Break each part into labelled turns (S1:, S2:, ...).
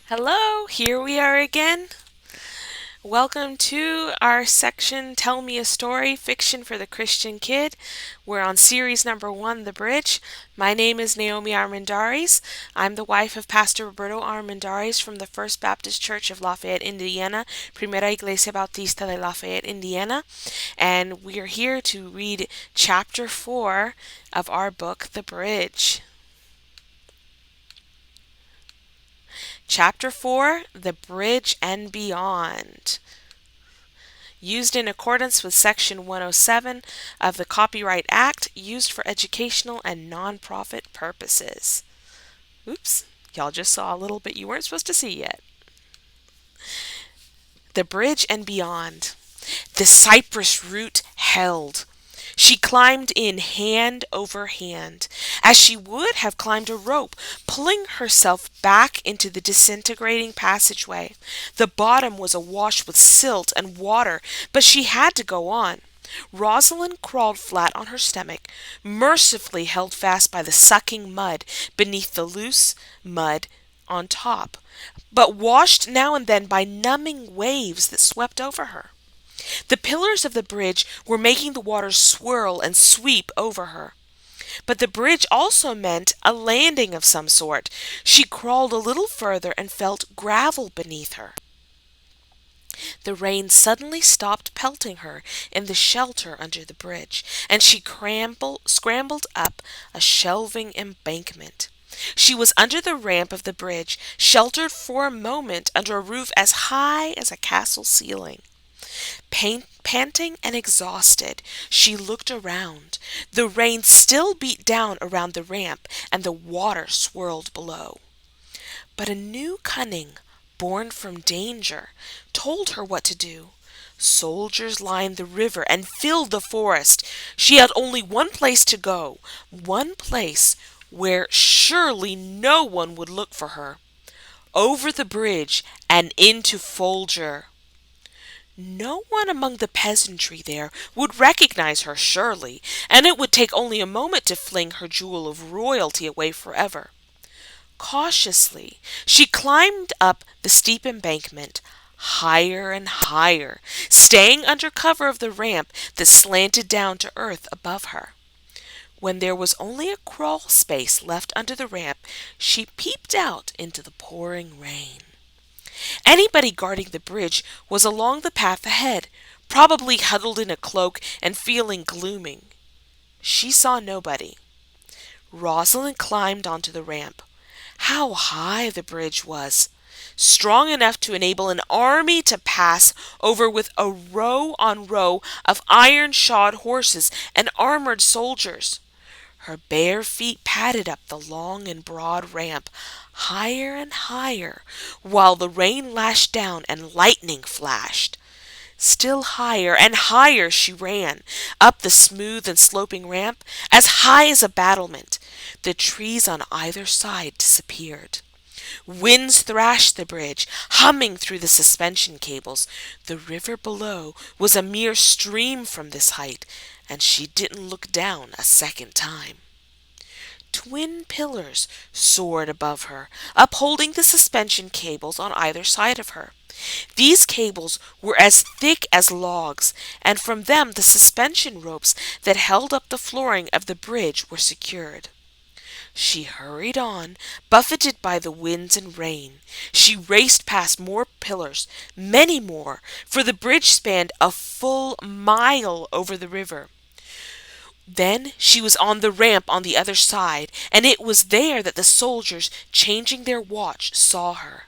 S1: Hello, here we are again. Welcome to our section Tell Me a Story Fiction for the Christian Kid. We're on series number 1, The Bridge. My name is Naomi Armendariz. I'm the wife of Pastor Roberto Armendariz from the First Baptist Church of Lafayette, Indiana, Primera Iglesia Bautista de Lafayette, Indiana. And we are here to read chapter 4 of our book, The Bridge. Chapter 4, The Bridge and Beyond. Used in accordance with Section 107 of the Copyright Act, used for educational and nonprofit purposes. Oops, y'all just saw a little bit you weren't supposed to see yet. The Bridge and Beyond. The cypress root held. She climbed in hand over hand, as she would have climbed a rope, pulling herself back into the disintegrating passageway. The bottom was awash with silt and water, but she had to go on. Rosalynn crawled flat on her stomach, mercifully held fast by the sucking mud beneath the loose mud on top, but washed now and then by numbing waves that swept over her. The pillars of the bridge were making the water swirl and sweep over her. But the bridge also meant a landing of some sort. She crawled a little further and felt gravel beneath her. The rain suddenly stopped pelting her in the shelter under the bridge, and she scrambled up a shelving embankment. She was under the ramp of the bridge, sheltered for a moment under a roof as high as a castle ceiling. Panting and exhausted, she looked around. The rain still beat down around the ramp, and the water swirled below. But a new cunning, born from danger, told her what to do. Soldiers lined the river and filled the forest. She had only one place to go, one place where surely no one would look for her. Over the bridge and into Folger. No one among the peasantry there would recognize her surely, and it would take only a moment to fling her jewel of royalty away forever. Cautiously, she climbed up the steep embankment, higher and higher, staying under cover of the ramp that slanted down to earth above her. When there was only a crawl space left under the ramp, she peeped out into the pouring rain. Anybody guarding the bridge was along the path ahead, probably huddled in a cloak and feeling gloomy. She saw nobody. Rosalynn climbed onto the ramp. How high the bridge was! Strong enough to enable an army to pass over with a row on row of iron-shod horses and armored soldiers. Her bare feet padded up the long and broad ramp, higher and higher, while the rain lashed down and lightning flashed. Still higher and higher she ran, up the smooth and sloping ramp, as high as a battlement. The trees on either side disappeared. Winds thrashed the bridge, humming through the suspension cables. The river below was a mere stream from this height, and she didn't look down a second time. Twin pillars soared above her, upholding the suspension cables on either side of her. These cables were as thick as logs, and from them the suspension ropes that held up the flooring of the bridge were secured. She hurried on, buffeted by the winds and rain. She raced past more pillars, many more, for the bridge spanned a full mile over the river. Then she was on the ramp on the other side, and it was there that the soldiers, changing their watch, saw her.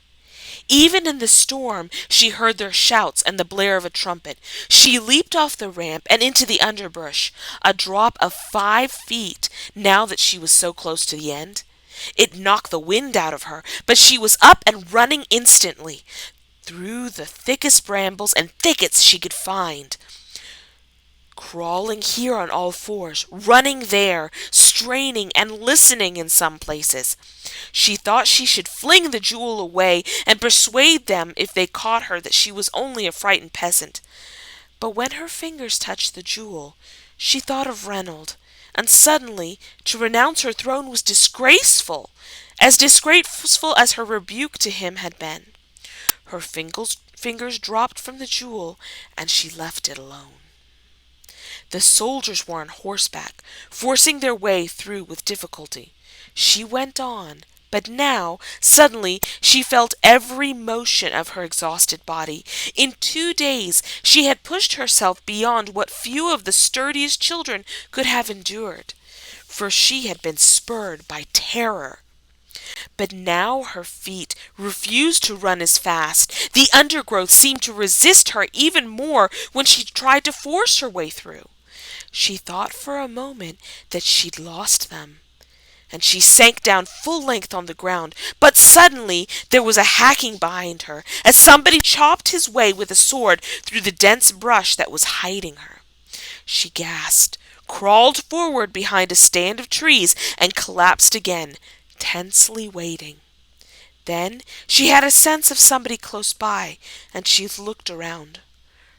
S1: Even in the storm, she heard their shouts and the blare of a trumpet. She leaped off the ramp and into the underbrush, a drop of 5 feet now that she was so close to the end. It knocked the wind out of her, but she was up and running instantly, through the thickest brambles and thickets she could find. Crawling here on all fours, running there, straining and listening in some places. She thought she should fling the jewel away and persuade them if they caught her that she was only a frightened peasant. But when her fingers touched the jewel, she thought of Reynold, and suddenly to renounce her throne was disgraceful, as disgraceful as her rebuke to him had been. Her fingers dropped from the jewel, and she left it alone. The soldiers were on horseback, forcing their way through with difficulty. She went on, but now, suddenly, she felt every motion of her exhausted body. In 2 days, she had pushed herself beyond what few of the sturdiest children could have endured, for she had been spurred by terror. But now her feet refused to run as fast. The undergrowth seemed to resist her even more when she tried to force her way through. She thought for a moment that she'd lost them, and she sank down full length on the ground. But suddenly there was a hacking behind her, as somebody chopped his way with a sword through the dense brush that was hiding her. She gasped, crawled forward behind a stand of trees, and collapsed again, tensely waiting. Then she had a sense of somebody close by, and she looked around.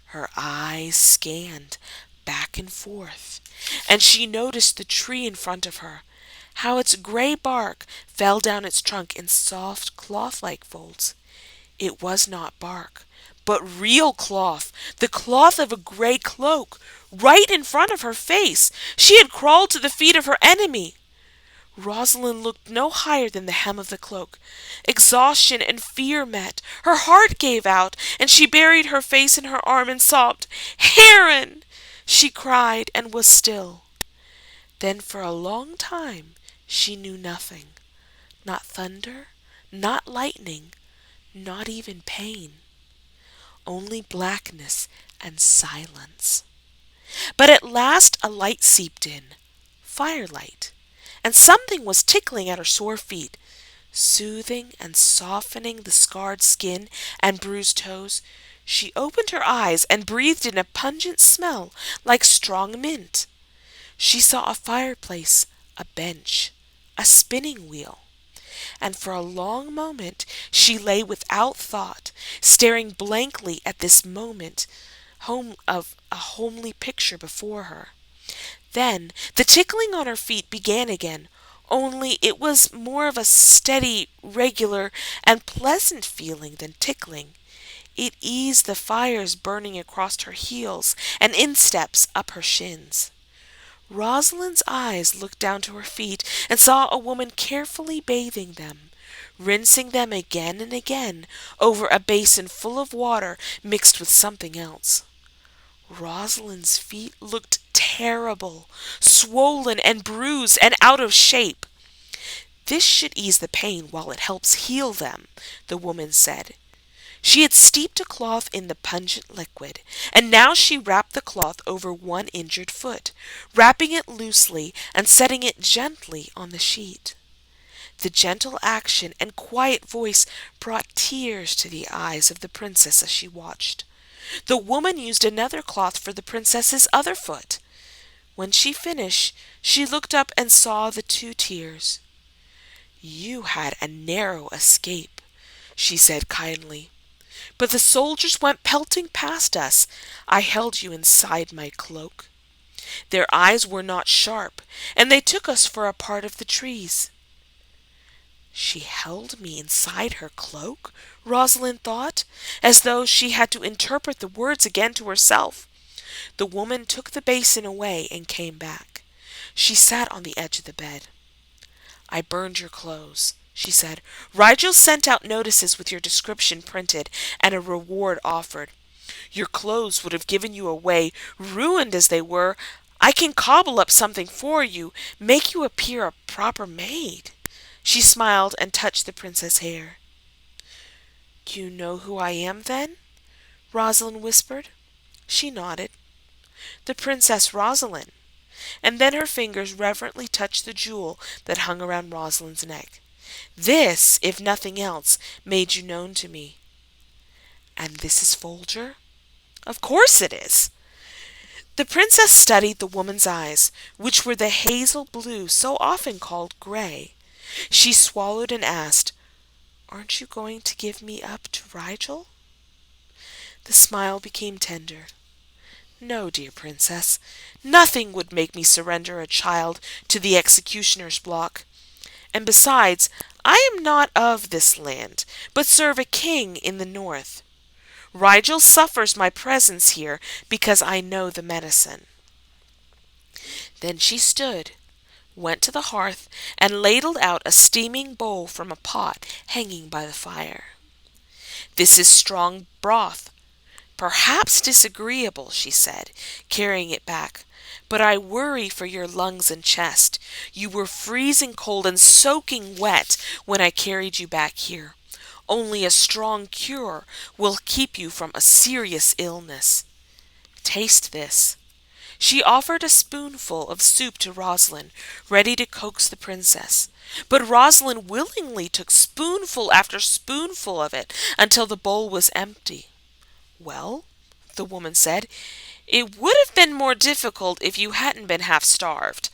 S1: Her eyes scanned back and forth, and she noticed the tree in front of her, how its gray bark fell down its trunk in soft cloth-like folds. It was not bark, but real cloth, the cloth of a gray cloak, right in front of her face. She had crawled to the feet of her enemy. Rosalynn looked no higher than the hem of the cloak. Exhaustion and fear met. Her heart gave out, and she buried her face in her arm and sobbed. "Heron!" she cried, and was still. Then for a long time she knew nothing. Not thunder, not lightning, not even pain. Only blackness and silence. But at last a light seeped in. Firelight. And something was tickling at her sore feet, soothing and softening the scarred skin and bruised toes. She opened her eyes and breathed in a pungent smell like strong mint. She saw a fireplace, a bench, a spinning wheel. And for a long moment she lay without thought, staring blankly at this moment of a homely picture before her. Then the tickling on her feet began again, only it was more of a steady, regular, and pleasant feeling than tickling. It eased the fires burning across her heels and insteps up her shins. Rosalynn's eyes looked down to her feet and saw a woman carefully bathing them, rinsing them again and again over a basin full of water mixed with something else. Rosalynn's feet looked terrible, swollen and bruised and out of shape. "This should ease the pain while it helps heal them," the woman said. She had steeped a cloth in the pungent liquid, and now she wrapped the cloth over one injured foot, wrapping it loosely and setting it gently on the sheet. The gentle action and quiet voice brought tears to the eyes of the princess as she watched. The woman used another cloth for the princess's other foot. When she finished, she looked up and saw the 2 tears. "You had a narrow escape," she said kindly. "But the soldiers went pelting past us. I held you inside my cloak. Their eyes were not sharp, and they took us for a part of the trees." She held me inside her cloak, Rosalynn thought, as though she had to interpret the words again to herself. The woman took the basin away and came back. She sat on the edge of the bed. "I burned your clothes," she said. "Rigel sent out notices with your description printed and a reward offered. Your clothes would have given you away, ruined as they were. I can cobble up something for you, make you appear a proper maid." She smiled and touched the princess' hair. "You know who I am, then?" Rosalynn whispered. She nodded. "The Princess Rosalynn." And then her fingers reverently touched the jewel that hung around Rosalynn's neck. "This, if nothing else, made you known to me." "And this is Folger?" "Of course it is." The princess studied the woman's eyes, which were the hazel blue so often called gray. She swallowed and asked, "Aren't you going to give me up to Rigel?" The smile became tender. "No, dear princess, nothing would make me surrender a child to the executioner's block. And besides, I am not of this land, but serve a king in the north. Rigel suffers my presence here because I know the medicine." Then she stood, went to the hearth, and ladled out a steaming bowl from a pot hanging by the fire. "This is strong broth, perhaps disagreeable," she said, carrying it back, "but I worry for your lungs and chest. You were freezing cold and soaking wet when I carried you back here. Only a strong cure will keep you from a serious illness. Taste this." She offered a spoonful of soup to Rosalynn, ready to coax the princess. But Rosalynn willingly took spoonful after spoonful of it until the bowl was empty. "Well," the woman said, "it would have been more difficult if you hadn't been half starved.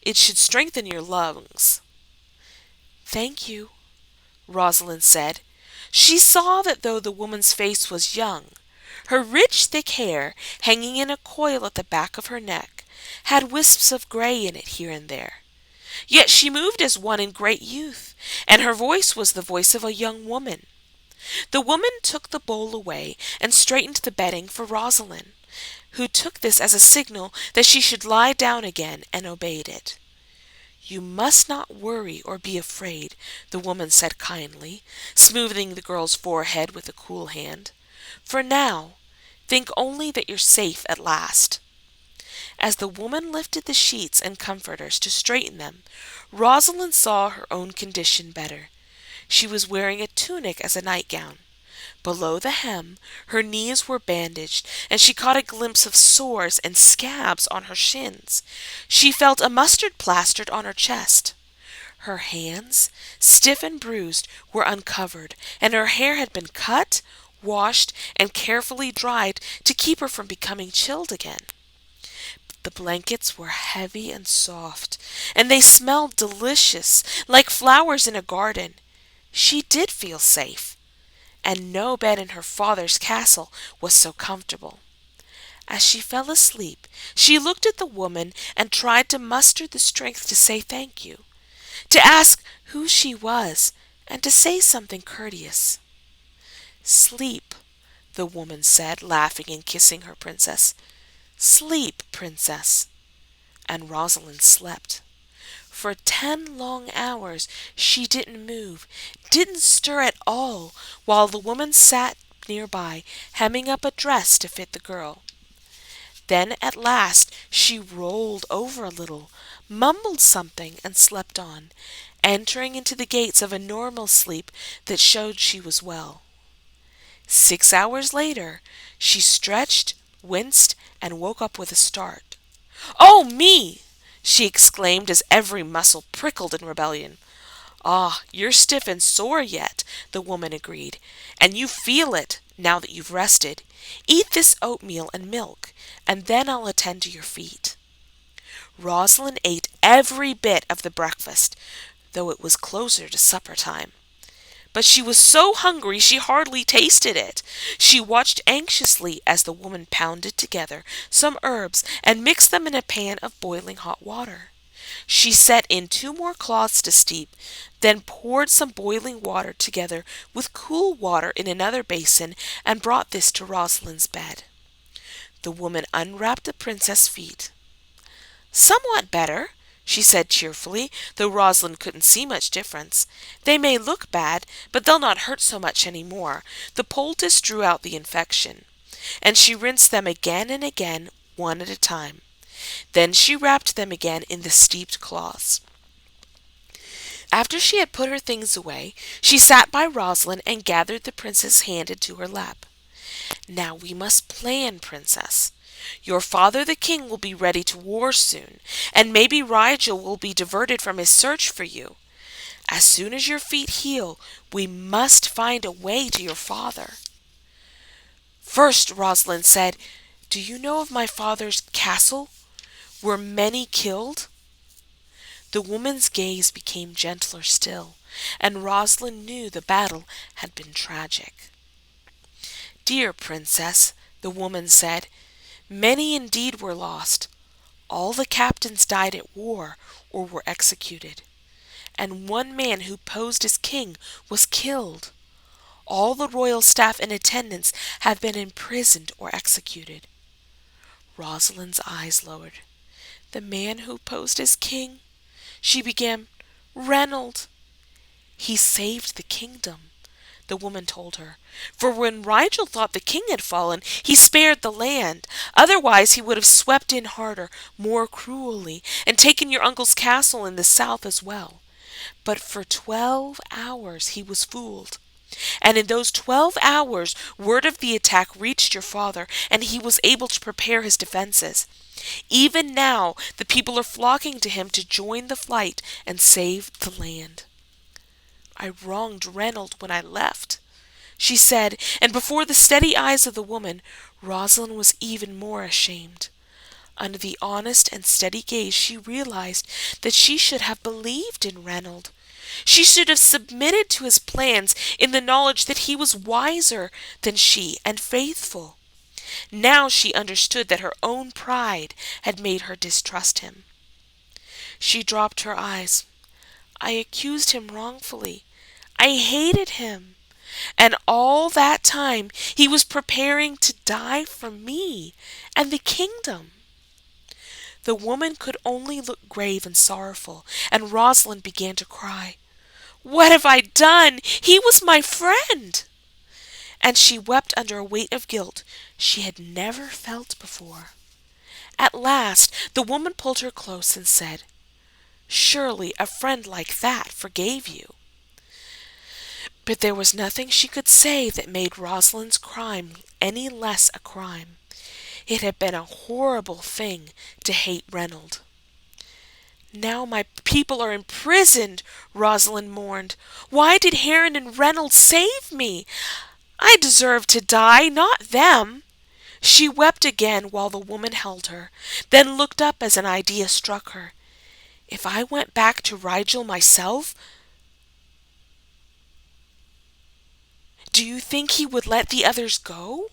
S1: It should strengthen your lungs." "Thank you," Rosalynn said. She saw that though the woman's face was young, her rich thick hair, hanging in a coil at the back of her neck, had wisps of gray in it here and there. Yet she moved as one in great youth, and her voice was the voice of a young woman. The woman took the bowl away and straightened the bedding for Rosalynn, who took this as a signal that she should lie down again, and obeyed it. "You must not worry or be afraid," the woman said kindly, smoothing the girl's forehead with a cool hand. "For now, think only that you're safe at last." As the woman lifted the sheets and comforters to straighten them, Rosalynn saw her own condition better. She was wearing a tunic as a nightgown. Below the hem, her knees were bandaged, and she caught a glimpse of sores and scabs on her shins. She felt a mustard plastered on her chest. Her hands, stiff and bruised, were uncovered, and her hair had been cut, washed, and carefully dried to keep her from becoming chilled again. The blankets were heavy and soft, and they smelled delicious, like flowers in a garden. She did feel safe, and no bed in her father's castle was so comfortable. As she fell asleep, she looked at the woman and tried to muster the strength to say thank you, to ask who she was, and to say something courteous. "Sleep," the woman said, laughing and kissing her princess. "Sleep, princess." And Rosalynn slept. For 10 long hours she didn't move, didn't stir at all, while the woman sat nearby, hemming up a dress to fit the girl. Then at last she rolled over a little, mumbled something, and slept on, entering into the gates of a normal sleep that showed she was well. 6 hours later she stretched, winced, and woke up with a start. "Oh, me!" she exclaimed as every muscle prickled in rebellion. "Ah, you're stiff and sore yet," the woman agreed, "and you feel it now that you've rested. Eat this oatmeal and milk, and then I'll attend to your feet." Rosalynn ate every bit of the breakfast, though it was closer to supper time. But she was so hungry she hardly tasted it. She watched anxiously as the woman pounded together some herbs and mixed them in a pan of boiling hot water. She set in 2 more cloths to steep, then poured some boiling water together with cool water in another basin and brought this to Rosalynn's bed. The woman unwrapped the princess' feet. "Somewhat better," she said cheerfully, though Rosalynn couldn't see much difference. "They may look bad, but they'll not hurt so much any more. The poultice drew out the infection." And she rinsed them again and again, one at a time. Then she wrapped them again in the steeped cloths. After she had put her things away, she sat by Rosalynn and gathered the princess' hand into her lap. "Now we must plan, princess. Your father the king will be ready to war soon, and maybe Rigel will be diverted from his search for you. As soon as your feet heal, we must find a way to your father." "First," Rosalynn said, "do you know of my father's castle? Were many killed?" The woman's gaze became gentler still, and Rosalynn knew the battle had been tragic. "Dear princess," the woman said, "many indeed were lost. All the captains died at war or were executed. and one man who posed as king was killed. All the royal staff in attendance have been imprisoned or executed. Rosalyn's eyes lowered. The man who posed as king? She began. Reynold. He saved the kingdom, the woman told her. For when Rigel thought the king had fallen, he spared the land. Otherwise he would have swept in harder, more cruelly, and taken your uncle's castle in the south as well. But for 12 hours he was fooled. And in those 12 hours, word of the attack reached your father, and he was able to prepare his defenses. Even now, the people are flocking to him to join the flight and save the land. I wronged Reynold when I left, she said, and before the steady eyes of the woman, Rosalynn was even more ashamed. Under the honest and steady gaze, she realized that she should have believed in Reynold. She should have submitted to his plans in the knowledge that he was wiser than she and faithful. Now she understood that her own pride had made her distrust him. She dropped her eyes. I accused him wrongfully. I hated him. And all that time he was preparing to die for me and the kingdom. The woman could only look grave and sorrowful, and Rosalynn began to cry. What have I done? He was my friend. And she wept under a weight of guilt she had never felt before. At last the woman pulled her close and said, Surely a friend like that forgave you. But there was nothing she could say that made Rosalynn's crime any less a crime. It had been a horrible thing to hate Reynold. Now my people are imprisoned, Rosalynn mourned. Why did Heron and Reynold save me? I deserve to die, not them. She wept again while the woman held her, then looked up as an idea struck her. If I went back to Rigel myself, do you think he would let the others go?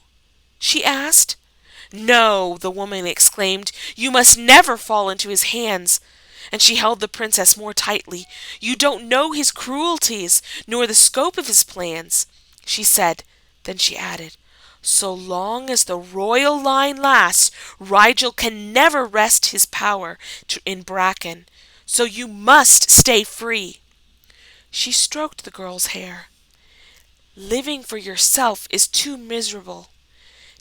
S1: She asked. No, the woman exclaimed. You must never fall into his hands. And she held the princess more tightly. You don't know his cruelties, nor the scope of his plans, she said. Then she added, So long as the royal line lasts, Rigel can never wrest his power in Bracken. So you must stay free. She stroked the girl's hair. Living for yourself is too miserable.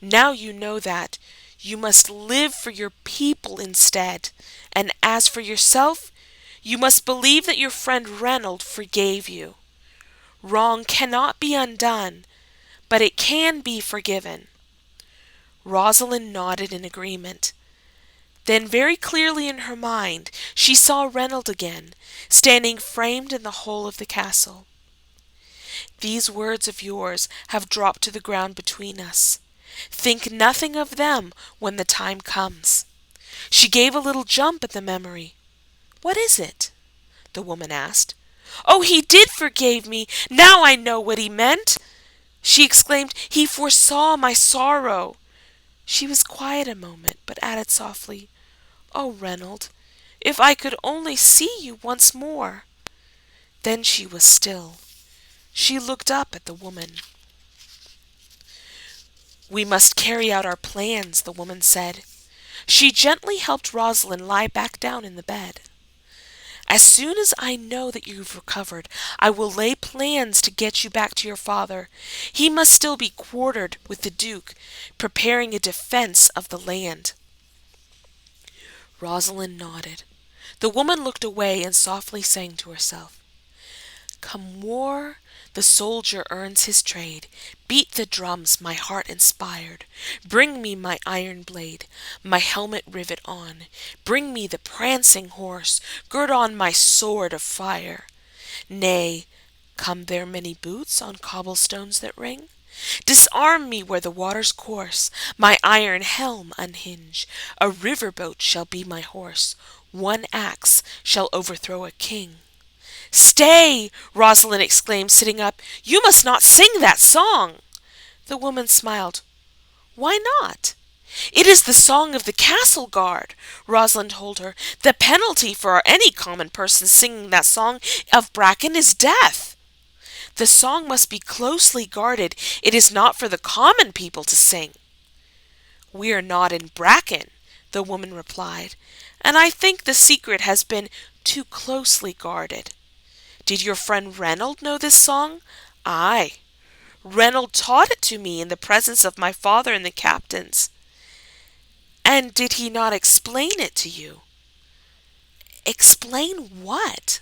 S1: Now you know that. You must live for your people instead. And as for yourself, you must believe that your friend Reynold forgave you. Wrong cannot be undone, but it can be forgiven. Rosalynn nodded in agreement. Then very clearly in her mind, she saw Reynold again, standing framed in the hole of the castle. These words of yours have dropped to the ground between us. Think nothing of them when the time comes. She gave a little jump at the memory. What is it? The woman asked. Oh, he did forgive me. Now I know what he meant, she exclaimed. He foresaw my sorrow. She was quiet a moment, but added softly, Oh, Reynold, if I could only see you once more. Then she was still. She looked up at the woman. We must carry out our plans, the woman said. She gently helped Rosalynn lie back down in the bed. As soon as I know that you've recovered, I will lay plans to get you back to your father. He must still be quartered with the Duke, preparing a defense of the land. Rosalynn nodded. The woman looked away and softly sang to herself. Come war, the soldier earns his trade. Beat the drums, my heart inspired. Bring me my iron blade, my helmet rivet on. Bring me the prancing horse, gird on my sword of fire. Nay, come there many boots on cobblestones that ring? Disarm me where the waters course, my iron helm unhinge. A river boat shall be my horse, one axe shall overthrow a king. Stay! Rosalynn exclaimed, sitting up. You must not sing that song. The woman smiled. Why not? It is the song of the castle guard, Rosalynn told her. The penalty for any common person singing that song of Bracken is death. The song must be closely guarded. It is not for the common people to sing. We are not in Bracken, the woman replied, and I think the secret has been too closely guarded. Did your friend Reynold know this song? Aye. Reynold taught it to me in the presence of my father and the captains. And did he not explain it to you? Explain what?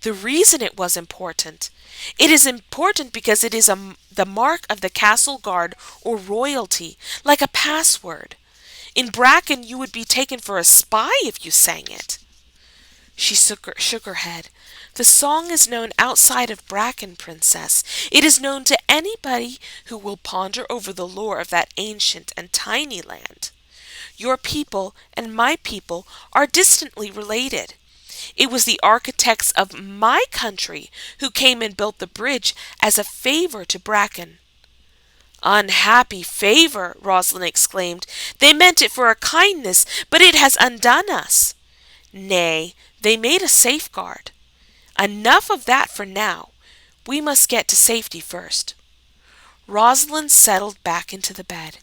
S1: The reason it was important. It is important because it is the mark of the castle guard or royalty, like a password. In Bracken, you would be taken for a spy if you sang it. She shook her head. The song is known outside of Bracken, Princess. It is known to anybody who will ponder over the lore of that ancient and tiny land. Your people and my people are distantly related. It was the architects of my country who came and built the bridge as a favor to Bracken. Unhappy favor, Rosalynn exclaimed. They meant it for a kindness, but it has undone us. Nay, they made a safeguard. Enough of that for now. We must get to safety first. Rosalynn settled back into the bed,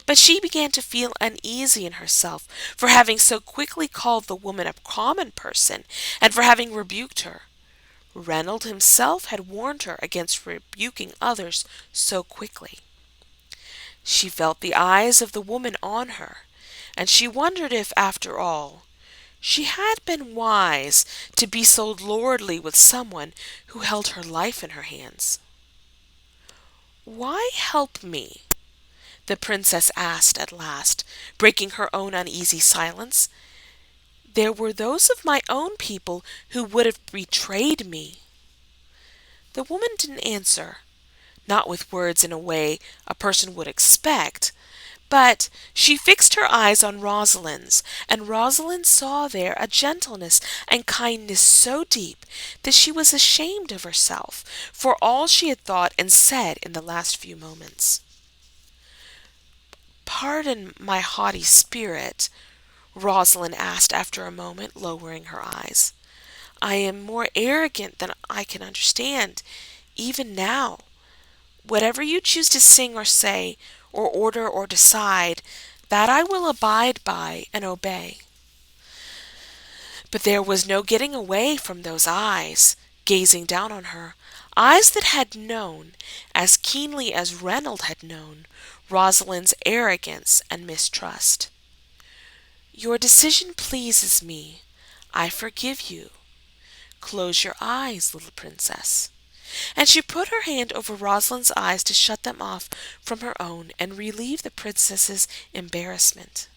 S1: but she began to feel uneasy in herself for having so quickly called the woman a common person and for having rebuked her. Reynold himself had warned her against rebuking others so quickly. She felt the eyes of the woman on her, and she wondered if, after all, she had been wise to be so lordly with someone who held her life in her hands. "Why help me?" the princess asked at last, breaking her own uneasy silence. "There were those of my own people who would have betrayed me." The woman didn't answer, not with words in a way a person would expect, but she fixed her eyes on Rosalynn's, and Rosalynn saw there a gentleness and kindness so deep that she was ashamed of herself for all she had thought and said in the last few moments. "Pardon my haughty spirit," Rosalynn asked after a moment, lowering her eyes. "I am more arrogant than I can understand, even now. Whatever you choose to sing or say, or order or decide, that I will abide by and obey." But there was no getting away from those eyes, gazing down on her, eyes that had known, as keenly as Reynold had known, Rosalynn's arrogance and mistrust. "Your decision pleases me. I forgive you. Close your eyes, little princess." And she put her hand over Rosalynn's eyes to shut them off from her own and relieve the princess's embarrassment.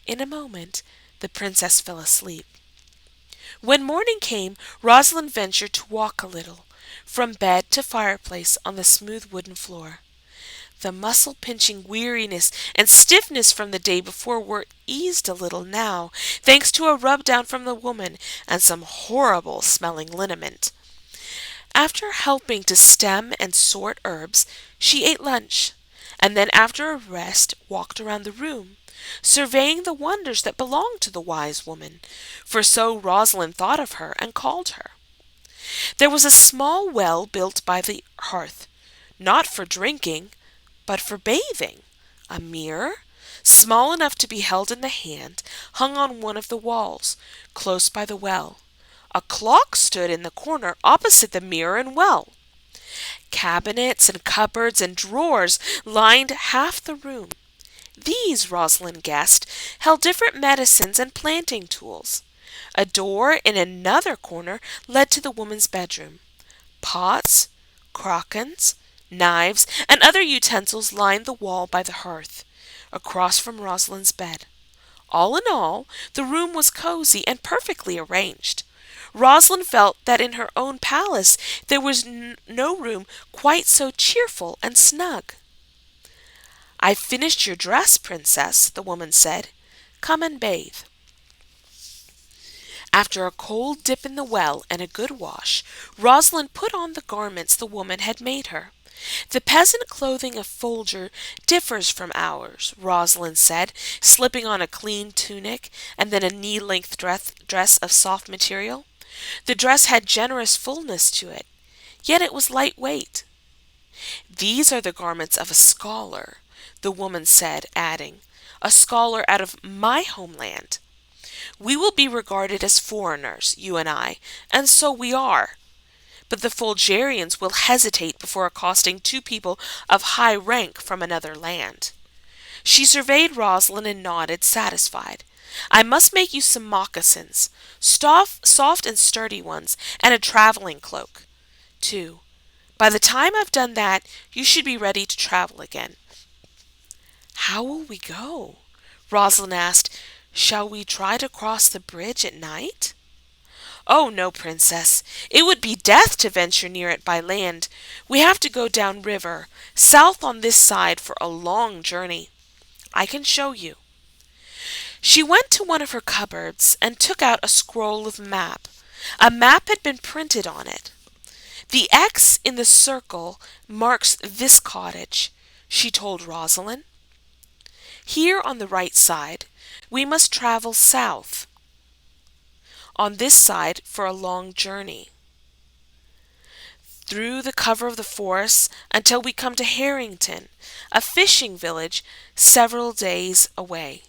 S1: In a moment, the princess fell asleep. When morning came, Rosalynn ventured to walk a little, from bed to fireplace on the smooth wooden floor. The muscle-pinching weariness and stiffness from the day before were eased a little now, thanks to a rub-down from the woman and some horrible-smelling liniment. After helping to stem and sort herbs, she ate lunch, and then after a rest walked around the room, surveying the wonders that belonged to the wise woman, for so Rosalynn thought of her and called her. There was a small well built by the hearth, not for drinking, but for bathing. A mirror, small enough to be held in the hand, hung on one of the walls, close by the well. A clock stood in the corner opposite the mirror and well. Cabinets and cupboards and drawers lined half the room. These, Rosalynn guessed, held different medicines and planting tools. A door in another corner led to the woman's bedroom. Pots, crockeries, knives, and other utensils lined the wall by the hearth, across from Rosalynn's bed. All in all, the room was cozy and perfectly arranged. Rosalynn felt that in her own palace there was no room quite so cheerful and snug. "I've finished your dress, princess," the woman said. "Come and bathe." After a cold dip in the well and a good wash, Rosalynn put on the garments the woman had made her. The peasant clothing of Folger differs from ours, Rosalynn said, slipping on a clean tunic and then a knee-length dress of soft material. The dress had generous fullness to it, yet it was light-weight. These are the garments of a scholar, the woman said, adding, a scholar out of my homeland. We will be regarded as foreigners, you and so we are. But the Fulgarians will hesitate before accosting two people of high rank from another land. She surveyed Rosalynn and nodded, satisfied. I must make you some moccasins, soft and sturdy ones, and a traveling cloak, too. By the time I've done that, you should be ready to travel again. How will we go? Rosalynn asked. Shall we try to cross the bridge at night? Oh, no, Princess. It would be death to venture near it by land. We have to go down river, south on this side for a long journey. I can show you. She went to one of her cupboards and took out a scroll of map. A map had been printed on it. The X in the circle marks this cottage, she told Rosalynn. Here on the right side, we must travel south. On this side for a long journey. Through the cover of the forest until we come to Harrington, a fishing village several days away.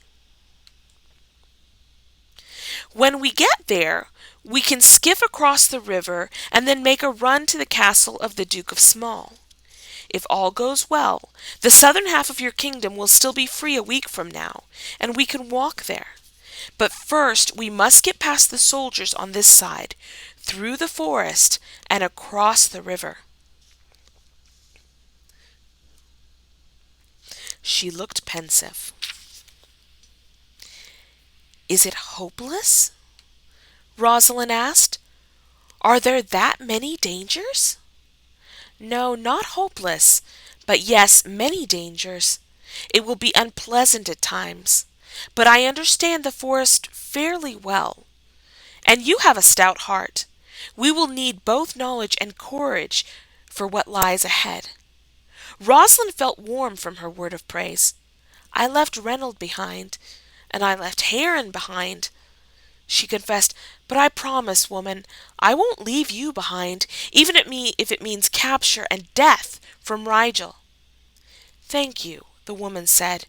S1: When we get there, we can skiff across the river and then make a run to the castle of the Duke of Small. If all goes well, the southern half of your kingdom will still be free a week from now, and we can walk there. But first we must get past the soldiers on this side, through the forest, and across the river. She looked pensive. Is it hopeless? Rosalynn asked. Are there that many dangers? No, not hopeless, but yes, many dangers. It will be unpleasant at times, but I understand the forest fairly well. And you have a stout heart. We will need both knowledge and courage for what lies ahead. Rosalynn felt warm from her word of praise. I left Reynold behind, and I left Heron behind, she confessed, but I promise, woman, I won't leave you behind, even if it means capture and death from Rigel. Thank you, the woman said,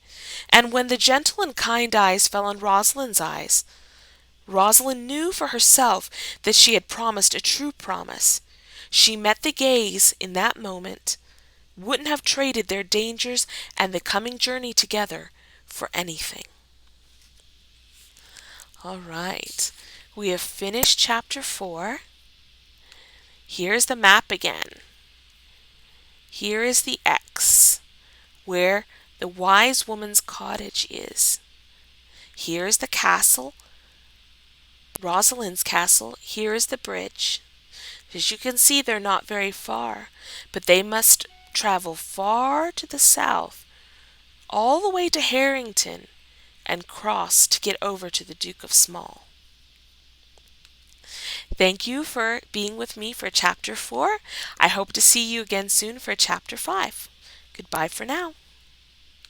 S1: and when the gentle and kind eyes fell on Rosalynn's eyes, Rosalynn knew for herself that she had promised a true promise. She met the gaze in that moment, wouldn't have traded their dangers and the coming journey together for anything. All right, we have finished chapter 4. Here's the map again. Here is the X, where the wise woman's cottage is. Here is the castle, Rosalynn's castle. Here is the bridge. As you can see, they're not very far, but they must travel far to the south, all the way to Harrington, and cross to get over to the Duke of Small. Thank you for being with me for chapter 4. I hope to see you again soon for chapter 5. Goodbye for now.